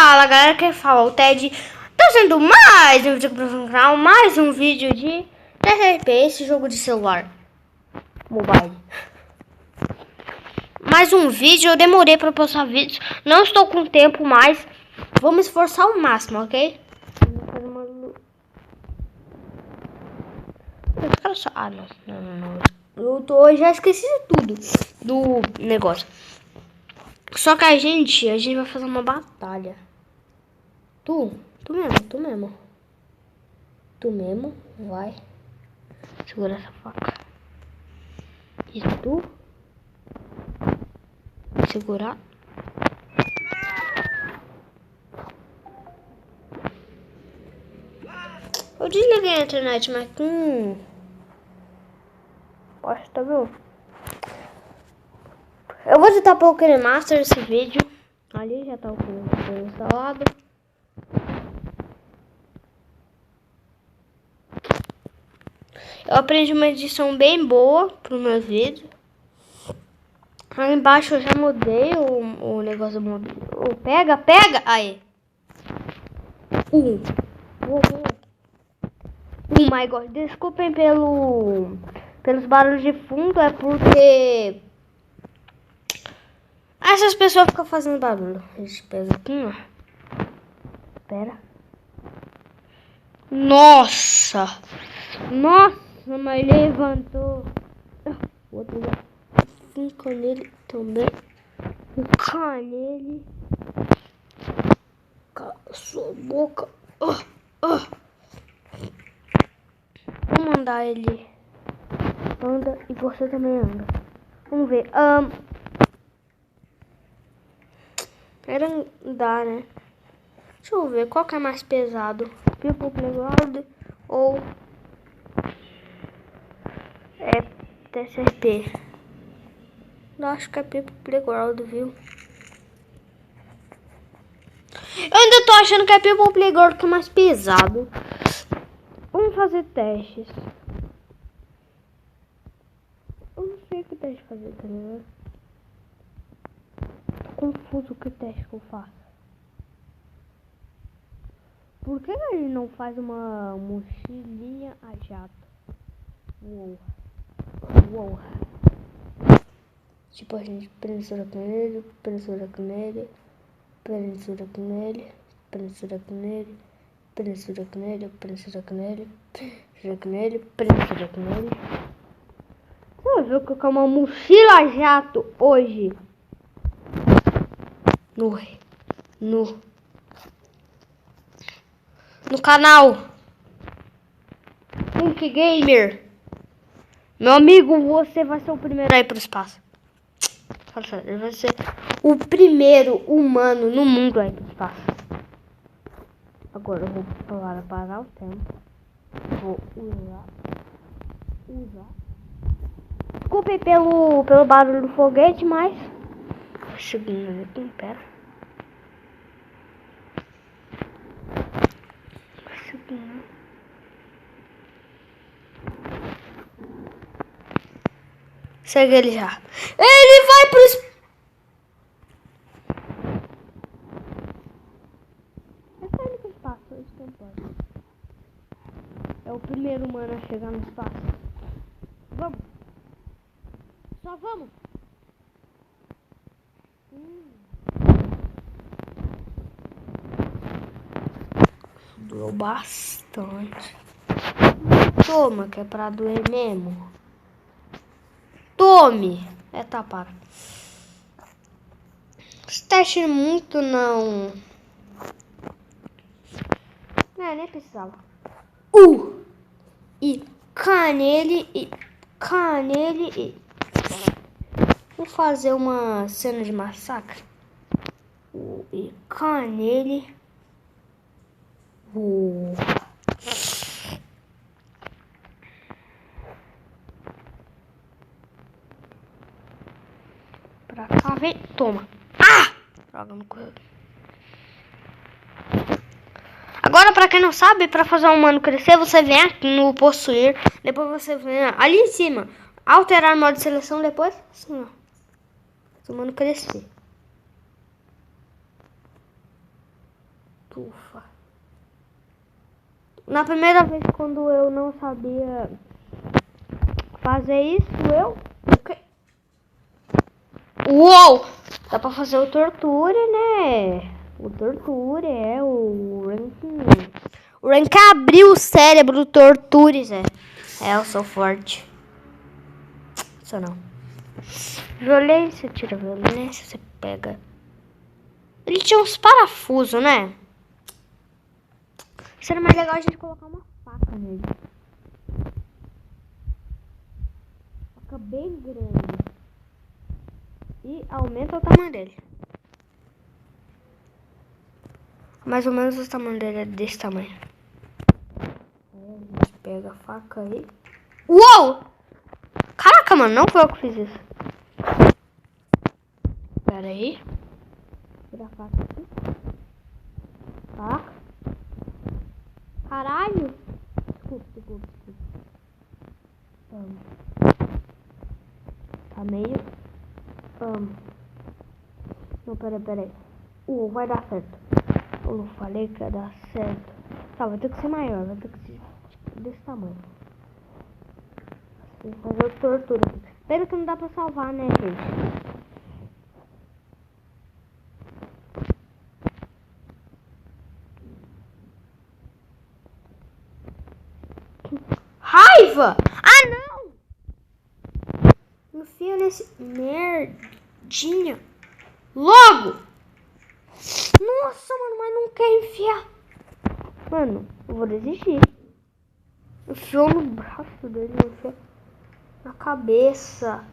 Fala galera, quem fala o Ted, trazendo mais um vídeo aqui pro canal, mais um vídeo de TRP, esse jogo de celular mobile. Mais um vídeo, eu demorei pra postar vídeos, não estou com tempo mais, vamos esforçar ao máximo, ok? Ah, não. Eu já esqueci de tudo do negócio. Só que a gente vai fazer uma batalha. Tu mesmo, vai. Segura essa faca. E tu? Segurar. Eu desliguei a internet, mas poxa, tá vendo? Eu vou editar pelo Kinemaster esse vídeo. Ali já tá o Kinemaster instalado. Eu aprendi uma edição bem boa pro meu vídeo. Aí embaixo eu já mudei o negócio do mobile. Pega! Aí. Oh my god. Desculpem pelos barulhos de fundo. É porque essas pessoas ficam fazendo barulho. A gente pega aqui, ó. Espera. Nossa, mas levantou. Outro já. Fica nele também. Fica nele. Cala sua boca. Vou mandar ele. Anda e você também anda. Vamos ver. Era andar, né? Deixa eu ver qual que é mais pesado. People Playground ou TCP? Eu acho que é People Playground, viu? Eu ainda tô achando que é People Playground que é mais pesado. Vamos fazer testes. Eu não sei que teste fazer, tá ligado? Tô confuso com o teste que eu faço. Por que ele não faz uma mochilinha a jato? Uou. Tipo, a gente prensura com ele, prensura com ele, prensura com ele, prensura com ele, prensura com ele, prensura com ele, prensura com ele, prensura com ele. Você viu que é uma mochila a jato hoje? No canal Punk Gamer. Meu amigo, você vai ser o primeiro aí pro espaço. Ele vai ser o primeiro humano no mundo aí pro espaço. Agora eu vou parar o tempo. Vou usar. Desculpe pelo barulho do foguete, mas chegando aqui, pera. Segue ele já. Ele vai pro espaço. É o primeiro humano a chegar no espaço. Vamos. Só vamos. Doeu bastante. Toma, que é pra doer mesmo. Tome. Tá, para. Esse teste muito não. Nem precisava. E canele e. Vou fazer uma cena de massacre. E canele. Pra cá, vem. Toma. Droga, não correu. Agora, pra quem não sabe, pra fazer um humano crescer, você vem aqui no possuir. Depois você vem ali em cima. Alterar modo de seleção, depois assim, ó. O humano crescer. Tufa. Na primeira vez, quando eu não sabia fazer isso, Uou! Dá pra fazer o Torture, né? O Torture é o ranking. O rank abriu o cérebro do Torture, Zé. Eu sou forte. Isso não. Violência, tira violência, você pega. Ele tinha uns parafusos, né? Seria mais legal a gente colocar uma faca nele. Faca bem grande. E aumenta o tamanho dele. Mais ou menos o tamanho dele é desse tamanho. Aí a gente pega a faca aí. Uou! Caraca, mano, não foi eu que fiz isso. Pera aí. Tira a faca aqui. Faca. Caralho. Desculpa. Tá meio... Não, peraí. Vai dar certo. Eu não falei que ia dar certo. Tá, vai ter que ser maior. Vai ter que ser desse tamanho. Tem que fazer o tortura aqui. Pena que não dá pra salvar, né, gente? Raiva! Ah, não! Enfia nesse merdinha. Logo! Nossa, mano, mas não quer enfiar. Mano, eu vou desistir. Enfiou no braço dele, enfiou na cabeça.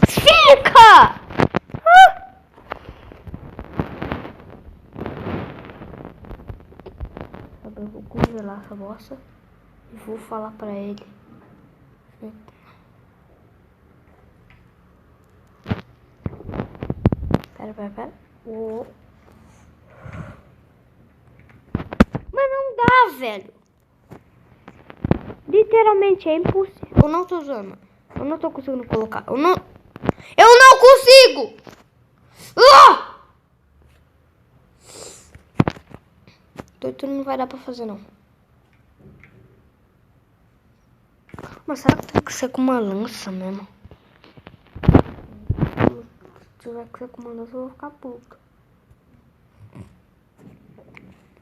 Fica! Eu vou congelar essa bosta e vou falar pra ele. Pera. Mas não dá, velho. Literalmente é impossível. Eu não tô usando. Eu não tô conseguindo colocar. Eu não consigo! Tortura não vai dar pra fazer, não. Mas será que tem que ser com uma lança mesmo? Se tiver que ser com uma lança, eu vou ficar puto.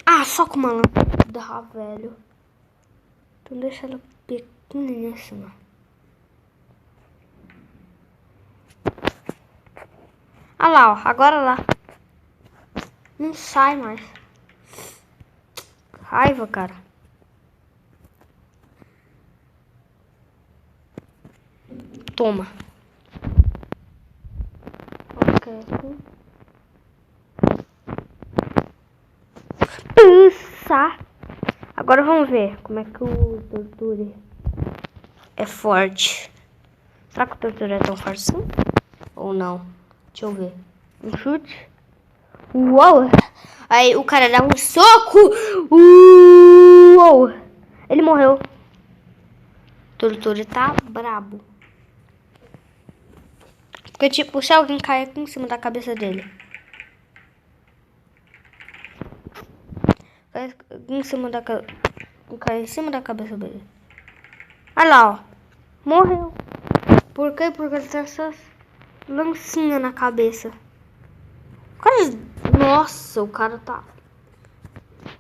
Ah, só com uma lança dá, velho. Então deixa ela pequenininha assim, ó. Ah lá, ó. Agora lá. Não sai mais. Raiva, cara. Toma. Ok. Puxa. Agora vamos ver como é que o Torture é forte. Será que o Torture é tão forte assim? Ou não? Deixa eu ver. Um chute. Uou! Aí o cara dá um soco. Uou! Ele morreu. O Torture tá brabo. Porque tipo, se alguém cair aqui em cima da cabeça dele. Cai em cima da cabeça dele. Olha lá, ó. Morreu. Por quê? Porque ele tem essas lancinhas na cabeça. Nossa, o cara tá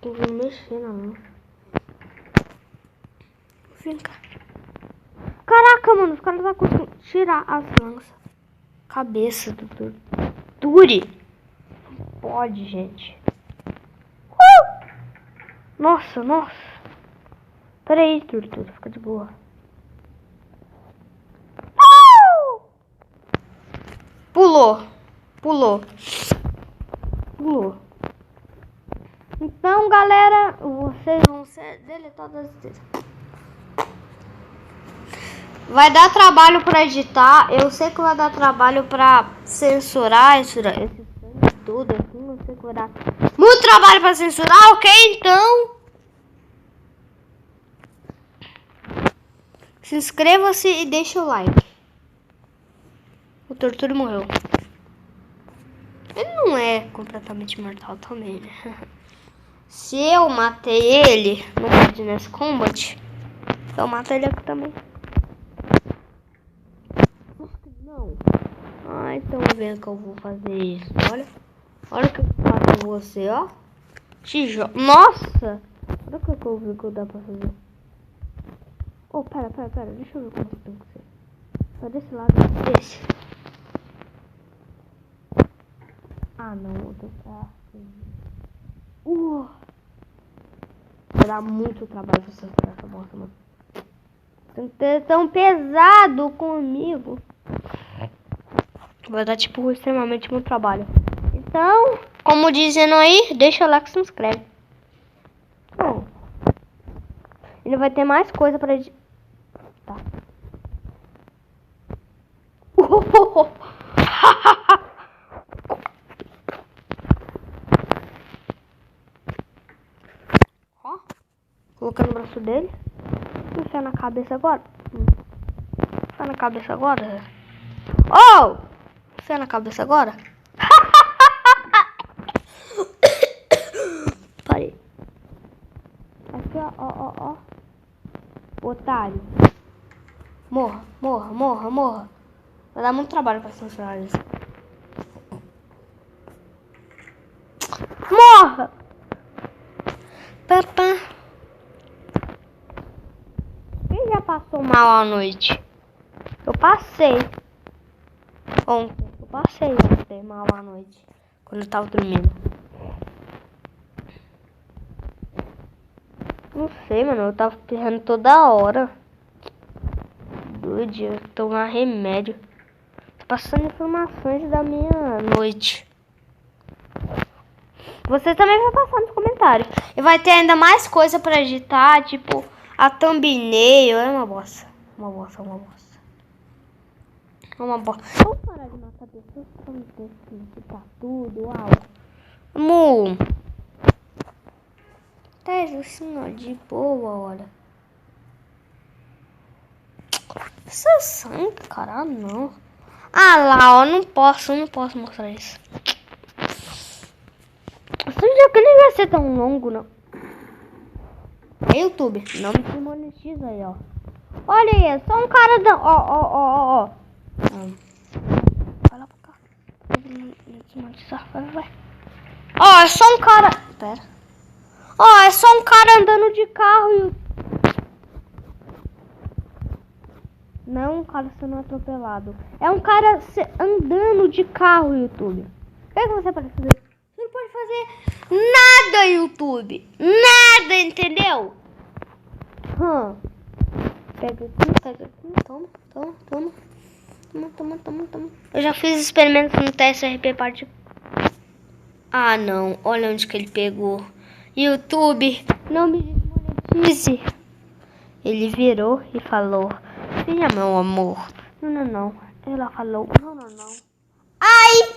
conseguindo mexer na lança. Vem cá. Caraca, mano, os caras tá conseguindo tirar as lanças. Cabeça do Torture. Não pode, gente. Nossa. Pera aí, Torture, fica de boa. Pulou. Então, galera, vocês vão ser deletadas. Vai dar trabalho pra editar. Eu sei que vai dar trabalho pra censurar esse tudo assim. Não sei que vai dar muito trabalho pra censurar, ok? Então, se inscreva-se e deixa o like. O Torture morreu. Ele não é é completamente mortal também, né? Se eu matei ele no Business Combat, eu mato ele aqui também. Não. Ah, então vendo que eu vou fazer isso. Olha o que eu faço com você, ó. Tijolo. Nossa! Olha o que eu vi que dá pra fazer. Oh, pera. Deixa eu ver como tem que ser. Só desse lado, desse. Ah, não. Eu tô... Vai dar muito trabalho pra você fazer essa bosta, mano. Tem que ter tão pesado comigo. Vai dar, tipo, extremamente muito trabalho. Então, como dizendo aí, deixa o like e se inscreve. Bom, ele vai ter mais coisa pra... Tá. Ó, colocando o braço dele. Enfiar na cabeça agora. Enfiar na cabeça agora. Oh! Enfiar na cabeça agora. Parei. Aqui, ó. Otário. Morra. Vai dar muito trabalho pra censurar isso. Morra! Papá. Quem já passou mal à noite? Eu passei. Ontem. Eu passei ontem mal à noite. Quando eu tava dormindo. Não sei, mano. Eu tava pirrando toda hora. Doido, tomar remédio. Tô passando informações da minha noite. Você também vai passar nos comentários. E vai ter ainda mais coisa pra editar, tipo a thumbnail. É uma bosta. Vamos parar de matar pessoas pra não ter que editar tudo. Uau. Vamos. Tá assim, ó, de boa, olha. Isso é sangue, cara, não. Ah lá, ó, não posso mostrar isso. Esse jogo nem vai ser tão longo, não. É YouTube, não me monetiza aí, ó. Olha aí, é só um cara da... Ó. Vai lá pra cá. Vai. Ó, é só um cara... Pera. Ó, é só um cara andando de carro e... Não é um cara sendo atropelado. É um cara andando de carro, YouTube. O que você pode fazer? Você não pode fazer nada, YouTube. Nada, entendeu? Pega aqui. Toma. Eu já fiz experimentos no teste RP Party. Ah, não. Olha onde que ele pegou. YouTube, não me desmonetize. Ele virou e falou: filha, meu amor. Não. Ela falou: não. Ai!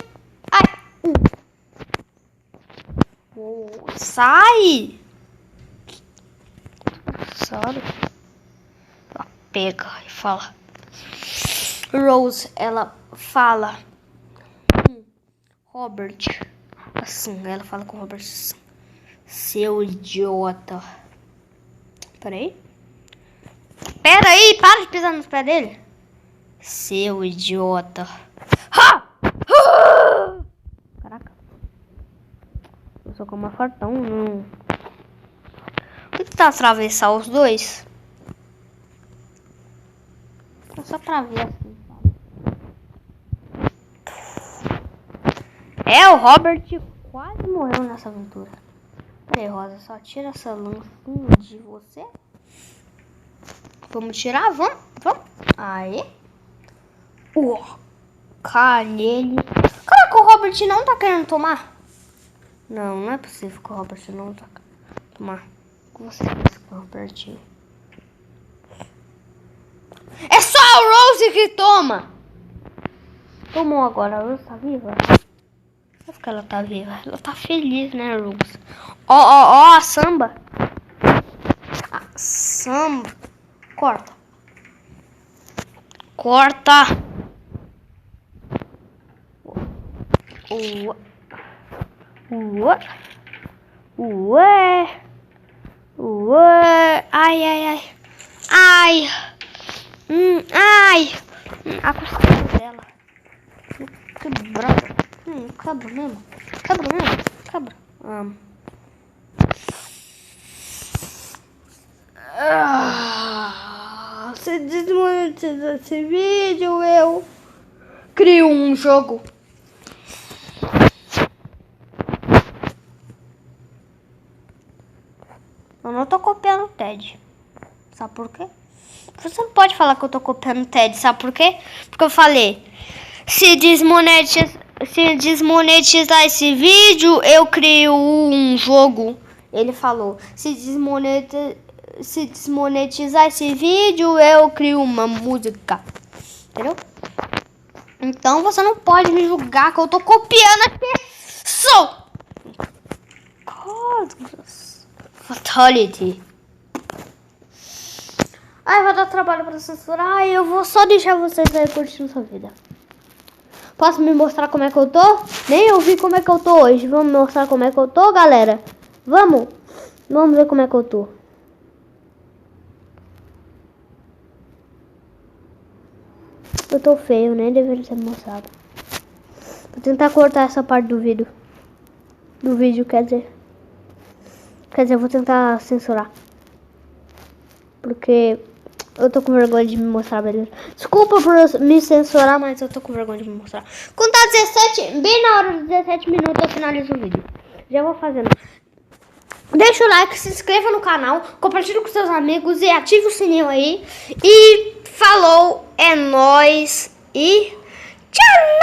Sai! Sabe? Ela pega e fala. Rose, ela fala. Robert. Assim, ela fala com o Robert assim. Seu idiota. Peraí, para de pisar nos pés dele. Seu idiota. Caraca. Eu sou como uma fortão, não. Vou tentar atravessar os dois. Eu só atravesso assim, sabe? O Robert quase morreu nessa aventura. Peraí, Rosa, só tira essa lancinha de você. Vamos tirar? Vamos. Aí. Cai nele. Caraca, o Robert não tá querendo tomar. Não é possível que o Robert não tá querendo tomar. O que você fez com o Robert? É só a Rose que toma. Tomou agora. A Rose tá viva? Acho que ela tá viva. Ela tá feliz, né, Rose? Ó, a samba. Samba. Corta. Ué. Ué. Ué. Ai, ai, ai. Ai. Ai. A costura dela. Quebrada. Cabra mesmo. Cabra mesmo. Cabra. Se desmonetizar esse vídeo, eu crio um jogo. Eu não tô copiando o TED. Sabe por quê? Você não pode falar que eu tô copiando o TED. Sabe por quê? Porque eu falei, se desmonetizar esse vídeo, eu crio um jogo. Ele falou, se desmonetizar esse vídeo, eu crio uma música. Entendeu? Então você não pode me julgar que eu tô copiando a pessoa. Fatality. Ai, vai dar trabalho pra censurar. Ai, eu vou só deixar vocês aí curtindo sua vida. Posso me mostrar como é que eu tô? Nem eu vi como é que eu tô hoje. Vamos mostrar como é que eu tô, galera? Vamos? Vamos ver como é que eu tô. Eu tô feio, nem deveria ter mostrado. Vou tentar cortar essa parte do vídeo. Quer dizer, eu vou tentar censurar. Porque eu tô com vergonha de me mostrar, beleza? Desculpa por me censurar, mas eu tô com vergonha de me mostrar. Quando tá 17, bem na hora dos 17 minutos eu finalizo o vídeo. Já vou fazendo. Deixa o like, se inscreva no canal, compartilhe com seus amigos e ative o sininho aí. E falou, é nóis e tchau!